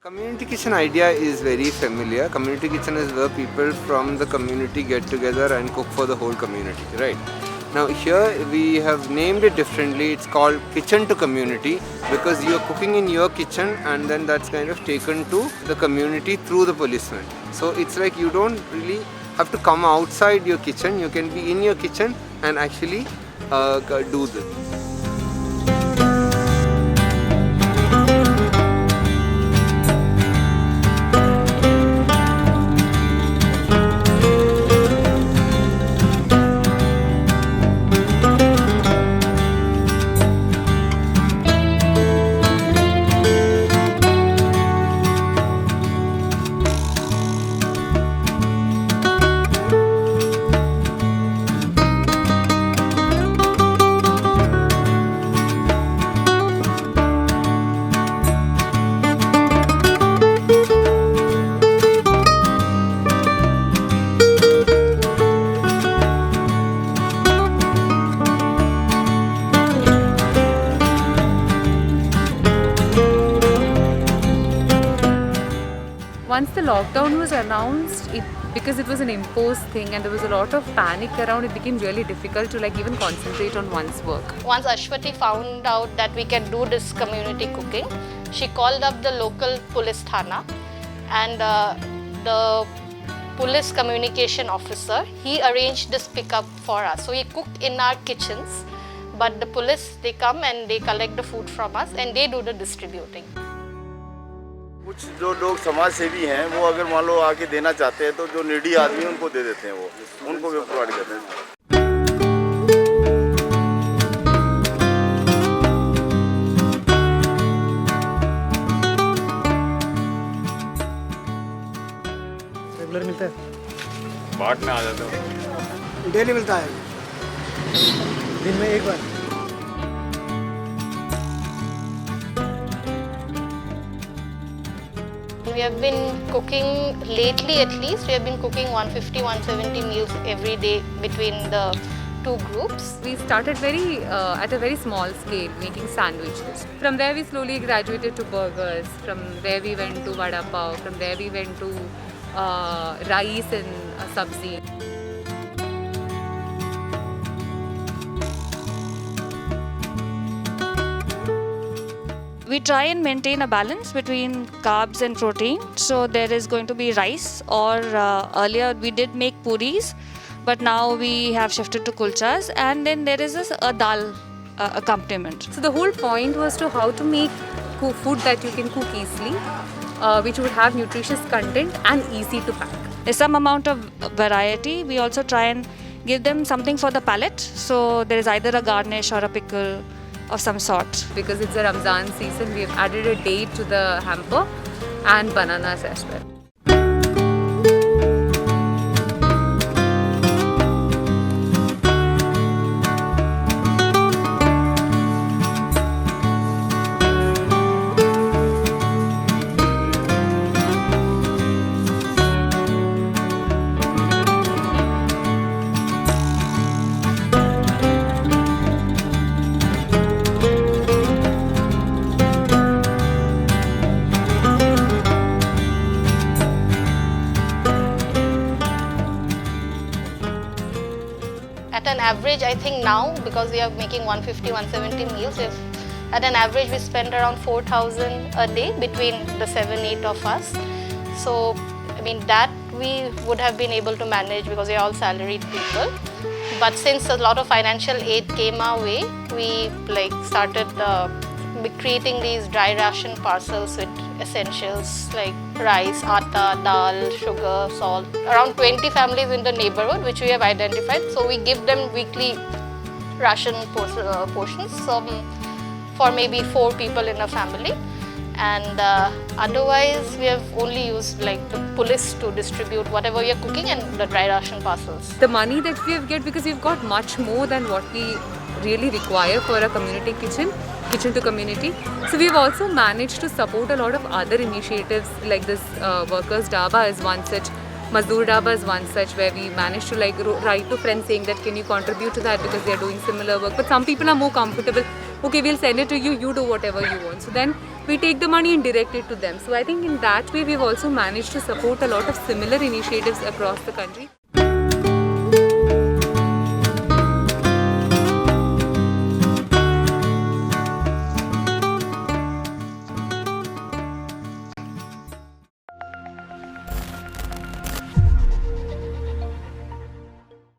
Community kitchen idea is very familiar. Community kitchen is where people from the community get together and cook for the whole community, right? Now here we have named it differently. It's called kitchen to community because you're cooking in your kitchen and then that's kind of taken to the community through the policeman. So it's like you don't really have to come outside your kitchen. You can be in your kitchen and actually do this. Once the lockdown was announced, because it was an imposed thing and there was a lot of panic around, it became really difficult to even concentrate on one's work. Once Ashwati found out that we can do this community cooking, she called up the local police thana and the police communication officer, he arranged this pickup for us. So we cooked in our kitchens, but the police, they come and they collect the food from us and they do the distributing. कुछ जो लोग समाज सेवी हैं वो अगर मान लो आके देना चाहते हैं तो जो नीडी आदमी उनको दे देते हैं, वो उनको भी प्रोवाइड करते हैं. रेगुलर मिलता है, बाट में आ जाते हो. डेली मिलता है, दिन में एक बार. We have been cooking lately, at least we have been cooking 150-170 meals every day between the two groups. We started at a very small scale, making sandwiches. From there we slowly graduated to burgers. From there we went to vada pav. From there we went to rice and sabzi. We try and maintain a balance between carbs and protein. So there is going to be rice, or earlier we did make puris, but now we have shifted to kulchas, and then there is a dal accompaniment. So the whole point was to how to make food that you can cook easily, which would have nutritious content and easy to pack. There's some amount of variety. We also try and give them something for the palate. So there is either a garnish or a pickle of some sort. Because it's a Ramzan season, we have added a date to the hamper and bananas as well. At an average, I think now, because we are making 150-170 meals, at an average we spend around 4,000 a day between the 7-8 of us. So, I mean, that we would have been able to manage because we are all salaried people. But since a lot of financial aid came our way, we started creating these dry ration parcels with essentials like rice, atta, dal, sugar, salt. Around 20 families in the neighborhood which we have identified. So we give them weekly ration portions for maybe 4 people in a family. And otherwise we have only used the police to distribute whatever we are cooking and the dry ration parcels. The money that we have get, because we've got much more than what we really require for a community kitchen to community. So we've also managed to support a lot of other initiatives like this Workers Dhaba is one such, Mazdoor Dhaba is one such, where we managed to write to friends saying that can you contribute to that because they are doing similar work. But some people are more comfortable okay, we'll send it to you, you do whatever you want. So then we take the money and direct it to them. So I think in that way we've also managed to support a lot of similar initiatives across the country.